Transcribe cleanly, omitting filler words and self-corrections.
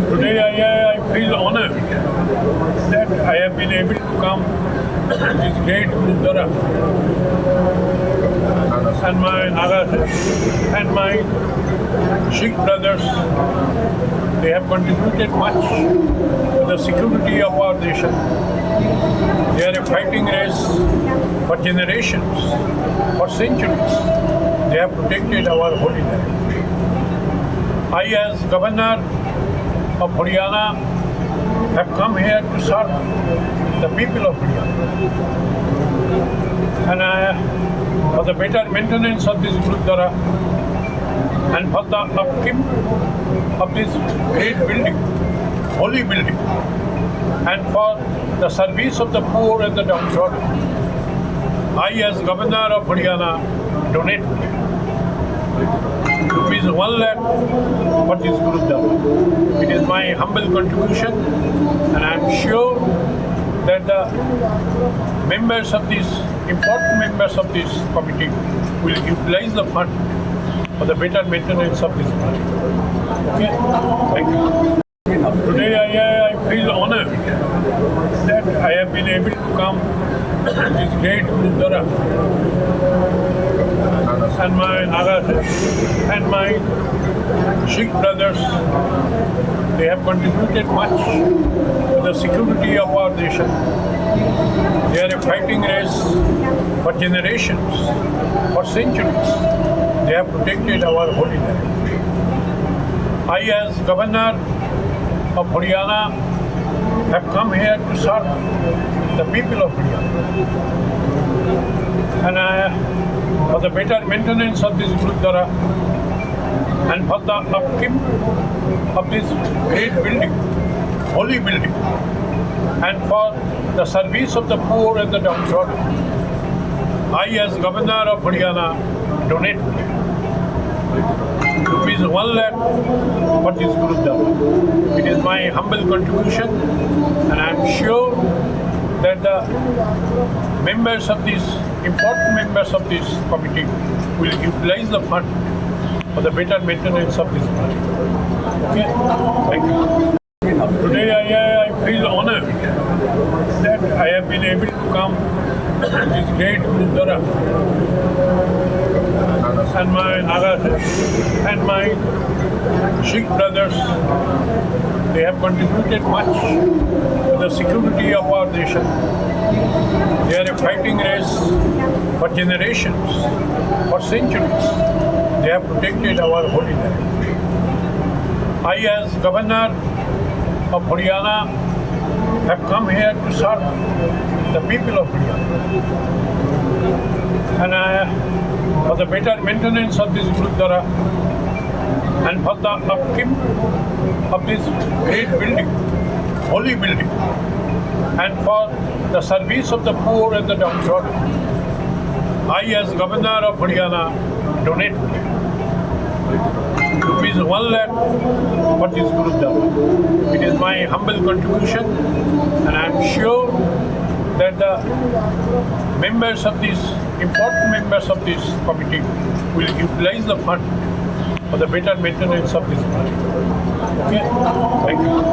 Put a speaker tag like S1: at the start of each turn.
S1: Today I feel honored that I have been able to come to this great Gurudwara and my Nagas and my Sikh brothers, they have contributed much to the security of our nation. They are a fighting race for generations, for centuries. They have protected our holy land. I, as Governor of Haryana, have come here to serve the people of Haryana. And for the better maintenance of this Gurudwara and for the upkeep of this great building, holy building, and for the service of the poor and the downtrodden, I, as Governor of Haryana, donate rupees 1 lakh for this Gurudwara. It is my humble contribution, and I am sure that the members of this, important members of this committee, will utilize the fund for the better maintenance of this body. Okay? Thank you. Today I feel honored that I have been able to come to this great Gurudwara and my Nagas and my Sikh brothers, they have contributed much to the security of our nation. They are a fighting race for generations, for centuries. They have protected our holy land. I, as Governor of Haryana, have come here to serve the people of Haryana. And for the better maintenance of this Gurudwara and for the upkeep of this great building, holy building, and for the service of the poor and the downtrodden, I, as Governor of Haryana, donate rupees 1 lakh for this Gurudwara. It is my humble contribution, and I am sure that the members of this, important members of this committee, will utilize the fund for the better maintenance of this body. Okay? Thank you. Today I feel honored that I have been able to come to this great Gurudwara and my Nagas and my Sikh brothers, they have contributed much to the security of our nation. They are a fighting race for generations, for centuries. They have protected our holy land. I, as Governor of Haryana, have come here to serve the people of Haryana. And for the better maintenance of this Gurudwara and for the upkeep of this great building, holy building, and for the service of the poor and the downtrodden, I, as Governor of Haryana, donate rupees 1 lakh for this Gurudwara. It is my humble contribution, and I am sure that the members of this, important members of this committee, will utilize the fund for the better maintenance of this body. Okay? Thank you.